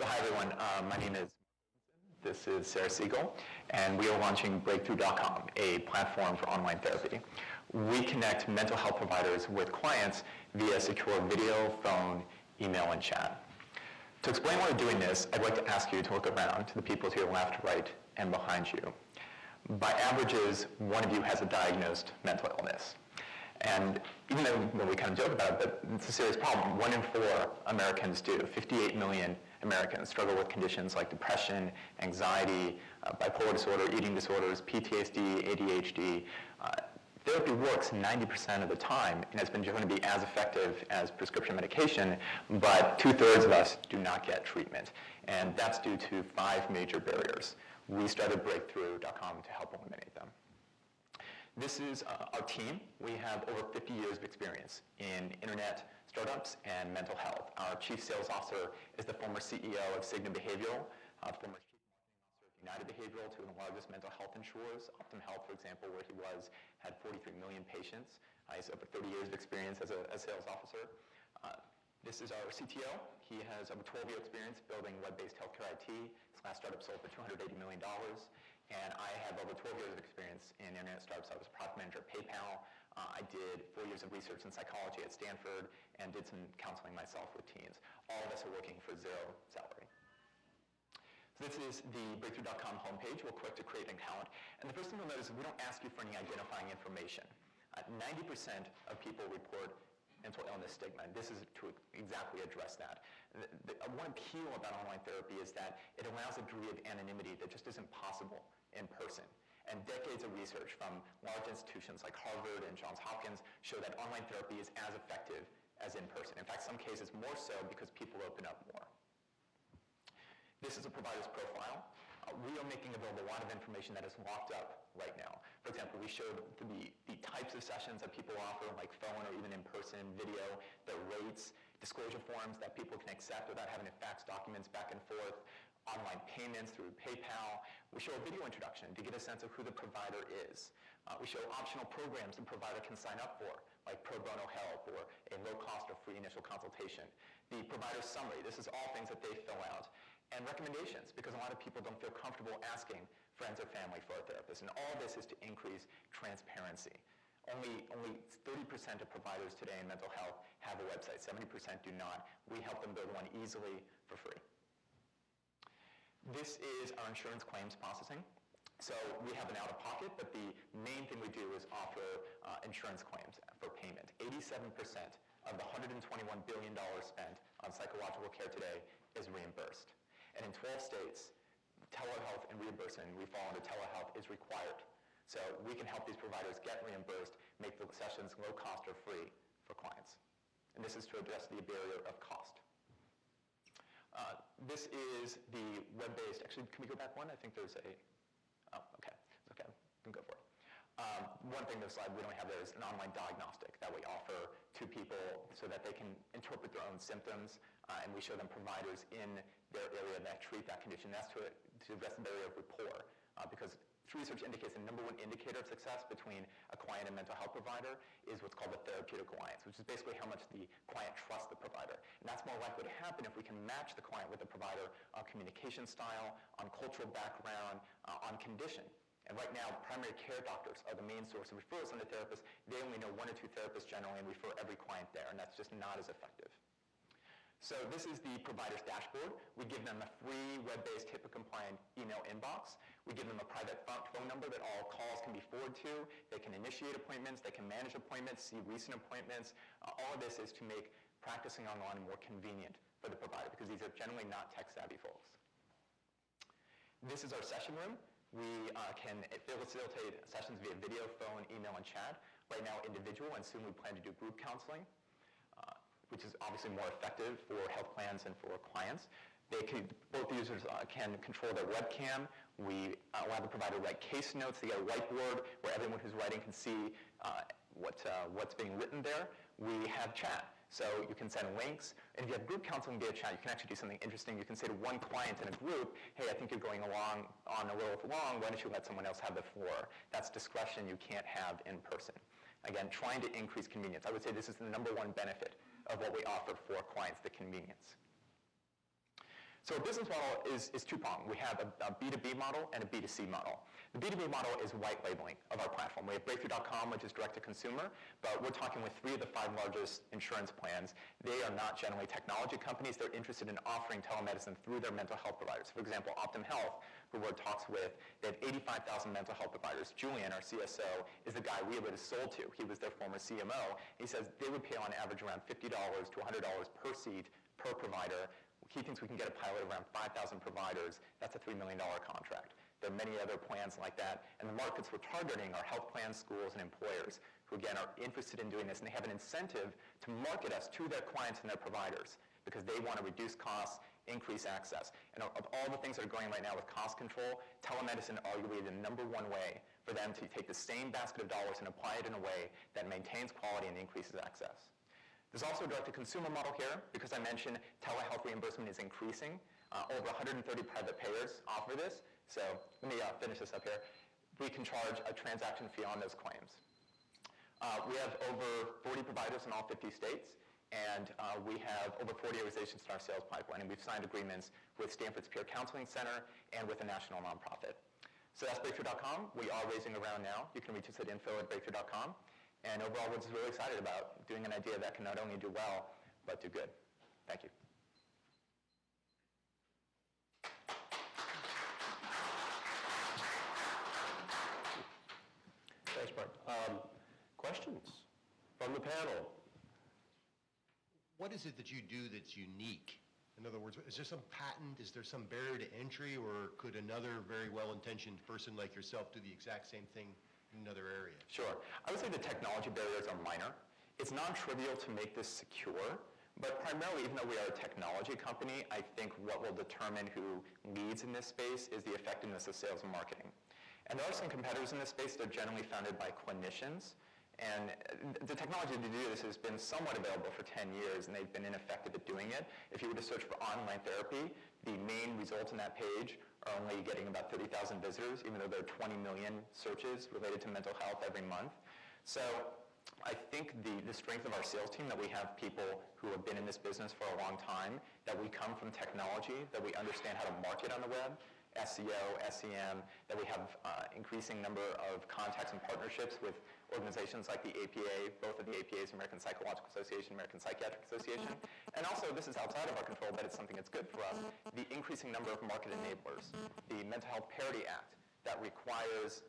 So hi everyone, my name is, this is Sarah Siegel, and we are launching Breakthrough.com, a platform for online therapy. We connect mental health providers with clients via secure video, phone, email, and chat. To explain why we're doing this, I'd like to ask you to look around to the people to your left, right, and behind you. By averages, one of you has a diagnosed mental illness. And even though we kind of joke about it, but it's a serious problem. 1 in 4 Americans do. 58 million Americans struggle with conditions like depression, anxiety, bipolar disorder, eating disorders, PTSD, ADHD. Therapy works 90% of the time and has been shown to be as effective as prescription medication, but 2/3 of us do not get treatment. And that's due to 5 major barriers. We started Breakthrough.com to help eliminate them. This is our team. We have over 50 years of experience in internet startups and mental health. Our chief sales officer is the former CEO of Cigna Behavioral, former chief marketing officer of United Behavioral, two of the largest mental health insurers. Optum Health, for example, where he had 43 million patients. He's over 30 years of experience as a sales officer. This is our CTO. He has over 12 years experience building web-based healthcare IT. His last startup sold for $280 million. And I have over 12 years of experience in internet startups. I was a product manager at PayPal. I did 4 years of research in psychology at Stanford and did some counseling myself with teens. All of us are working for zero salary. So this is the Breakthrough.com homepage. We'll click to create an account. And the first thing you'll notice is we don't ask you for any identifying information. 90% of people report mental illness stigma, and this is to exactly address that. One appeal about online therapy is that it allows a degree of anonymity that just isn't possible in person. And decades of research from large institutions like Harvard and Johns Hopkins show that online therapy is as effective as in person. In fact, some cases more so because people open up more. This is a provider's profile. We are making available a lot of information that is locked up right now. For example, we showed the types of sessions that people offer, like phone or even in-person video, the rates, disclosure forms that people can accept without having to fax documents back and forth, online payments through PayPal. We show a video introduction to get a sense of who the provider is. We show optional programs the provider can sign up for, like pro bono help or a low-cost or free initial consultation. The provider summary, this is all things that they fill out. And recommendations, because a lot of people don't feel comfortable asking friends or family for a therapist. And all this is to increase transparency. Only 30% of providers today in mental health have a website. 70% do not. We help them build one easily for free. This is our insurance claims processing. So we have an out-of-pocket, but the main thing we do is offer insurance claims for payment. 87% of the $121 billion spent on psychological care today is reimbursed. And in 12 states, telehealth and reimbursement, we fall under telehealth, is required. So we can help these providers get reimbursed, make the sessions low cost or free for clients. And this is to address the barrier of cost. This is the web-based, actually, can we go back one? I think there's a, oh, okay, okay, we can go for it. One thing this slide we don't have there is an online diagnostic that we offer to people so that they can interpret their own symptoms, and we show them providers in their area that treat that condition. That's to address the barrier of rapport, because research indicates the #1 indicator of success between a client and mental health provider is what's called the therapeutic alliance, which is basically how much the client trusts the provider. And that's more likely to happen if we can match the client with the provider on communication style, on cultural background, on condition. And right now, primary care doctors are the main source of referrals into therapists. They only know 1 or 2 therapists generally and refer every client there, and that's just not as effective. So this is the provider's dashboard. We give them a free web-based HIPAA-compliant email inbox. We give them a private phone number that all calls can be forwarded to. They can initiate appointments. They can manage appointments, see recent appointments. All of this is to make practicing online more convenient for the provider because these are generally not tech-savvy folks. This is our session room. We can facilitate sessions via video, phone, email, and chat. Right now, individual, and soon we plan to do group counseling, which is obviously more effective for health plans and for clients. Both users can control their webcam. We allow the provider to write case notes. They get a whiteboard where everyone who's writing can see what's being written there. We have chat. So you can send links. And if you have group counseling via chat, you can actually do something interesting. You can say to one client in a group, hey, I think you're going along on a little long. Why don't you let someone else have the floor? That's discretion you can't have in person. Again, trying to increase convenience. I would say this is the #1 benefit of what we offer for clients, the convenience. So our business model is two-pronged. We have a B2B model and a B2C model. The B2B model is white labeling of our platform. We have Breakthrough.com, which is direct to consumer, but we're talking with 3 of the 5 largest insurance plans. They are not generally technology companies. They're interested in offering telemedicine through their mental health providers. For example, Optum Health, who Word talks with, they have 85,000 mental health providers. Julian, our CSO, is the guy we would have sold to. He was their former CMO. He says they would pay on average around $50 to $100 per seat per provider. He thinks we can get a pilot of around 5,000 providers. That's a $3 million contract. There are many other plans like that. And the markets we're targeting are health plans, schools, and employers who, again, are interested in doing this. And they have an incentive to market us to their clients and their providers because they want to reduce costs, increase access. And of all the things that are going right now with cost control, telemedicine arguably the #1 way for them to take the same basket of dollars and apply it in a way that maintains quality and increases access. There's also a direct-to-consumer model here because I mentioned telehealth reimbursement is increasing. Over 130 private payers offer this. So let me finish this up here. We can charge a transaction fee on those claims. We have over 40 providers in all 50 states, and we have over 40 organizations in our sales pipeline, and we've signed agreements with Stanford's Peer Counseling Center and with a national nonprofit. So that's Breakthrough.com. We are raising a round now. You can reach us at info@breakthrough.com. And overall, we're just really excited about doing an idea that can not only do well, but do good. Thank you. Thanks, Mark. Questions from the panel? What is it that you do that's unique? In other words, is there some patent? Is there some barrier to entry? Or could another very well-intentioned person like yourself do the exact same thing in another area? Sure. I would say the technology barriers are minor. It's non-trivial to make this secure, but primarily, even though we are a technology company, I think what will determine who leads in this space is the effectiveness of sales and marketing. And there are some competitors in this space that are generally founded by clinicians. And the technology to do this has been somewhat available for 10 years, and they've been ineffective at doing it. If you were to search for online therapy, the main results on that page are only getting about 30,000 visitors, even though there are 20 million searches related to mental health every month. So I think the strength of our sales team, that we have people who have been in this business for a long time, that we come from technology, that we understand how to market on the web, SEO, SEM, that we have increasing number of contacts and partnerships with organizations like the APA, both of the APAs, American Psychological Association, American Psychiatric Association. And also, this is outside of our control, but it's something that's good for us, the increasing number of market enablers. The Mental Health Parity Act that requires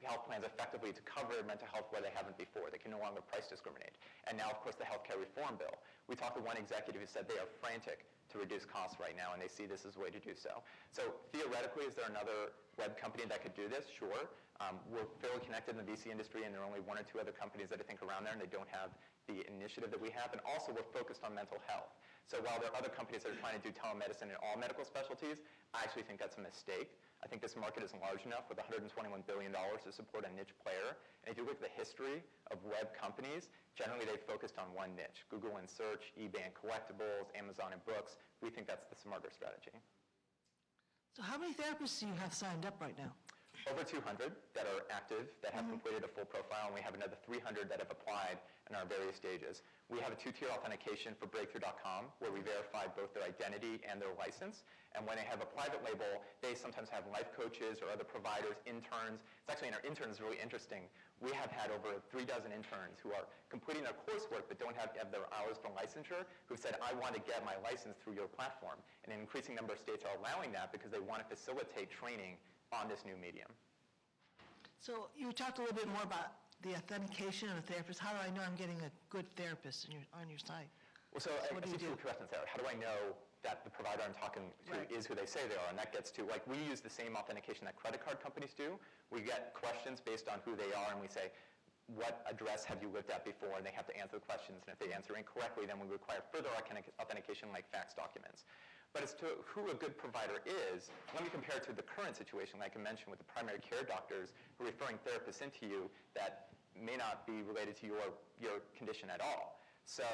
health plans effectively to cover mental health where they haven't before. They can no longer price discriminate. And now, of course, the healthcare reform bill. We talked to one executive who said they are frantic to reduce costs right now, and they see this as a way to do so. So theoretically, is there another web company that could do this? Sure. We're fairly connected in the VC industry, and there are only 1 or 2 other companies that I think around there, and they don't have the initiative that we have. And also, we're focused on mental health. So while there are other companies that are trying to do telemedicine in all medical specialties, I actually think that's a mistake. I think this market is large enough with $121 billion to support a niche player. And if you look at the history of web companies, generally they've focused on one niche: Google and search, eBay and collectibles, Amazon and books. We think that's the smarter strategy. So how many therapists do you have signed up right now? Over 200 that are active, that have completed a full profile, and we have another 300 that have applied in our various stages. We have a 2-tier authentication for Breakthrough.com, where we verify both their identity and their license. And when they have a private label, they sometimes have life coaches or other providers, interns. It's actually, in our interns, really interesting. We have had over 36 interns who are completing their coursework but don't have their hours for licensure, who've said, I want to get my license through your platform. And an increasing number of states are allowing that because they want to facilitate training on this new medium. So you talked a little bit more about the authentication of a therapist. How do I know I'm getting a good therapist on your site? Well, so I see 2 questions there. How do I know that the provider I'm talking to is who they say they are? And that gets to, like, we use the same authentication that credit card companies do. We get questions based on who they are, and we say, what address have you lived at before? And they have to answer the questions. And if they answer incorrectly, then we require further authentication like fax documents. But as to who a good provider is, let me compare it to the current situation, like I mentioned, with the primary care doctors who are referring therapists into you that may not be related to your condition at all. So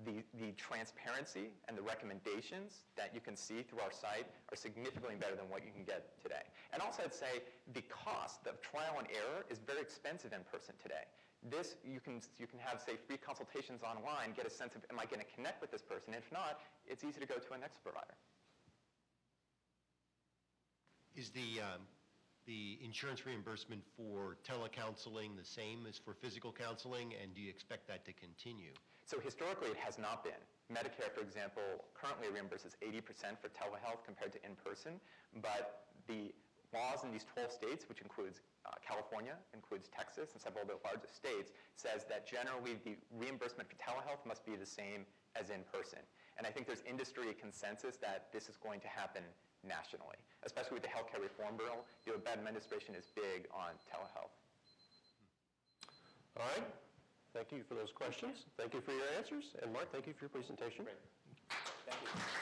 the transparency and the recommendations that you can see through our site are significantly better than what you can get today. And also, I'd say the cost of trial and error is very expensive in person today. This, you can have, say, free consultations online, get a sense of, am I going to connect with this person? If not, it's easy to go to a next provider. Is the insurance reimbursement for telecounseling the same as for physical counseling, and do you expect that to continue? So historically, it has not been. Medicare, for example, currently reimburses 80% for telehealth compared to in-person, but the laws in these 12 states, which includes California, includes Texas, and several of the largest states, says that generally the reimbursement for telehealth must be the same as in-person. And I think there's industry consensus that this is going to happen nationally, especially with the healthcare reform bill. The Biden administration is big on telehealth. All right. Thank you for those questions. Thank you for your answers. And Mark, thank you for your presentation. Great. Thank you.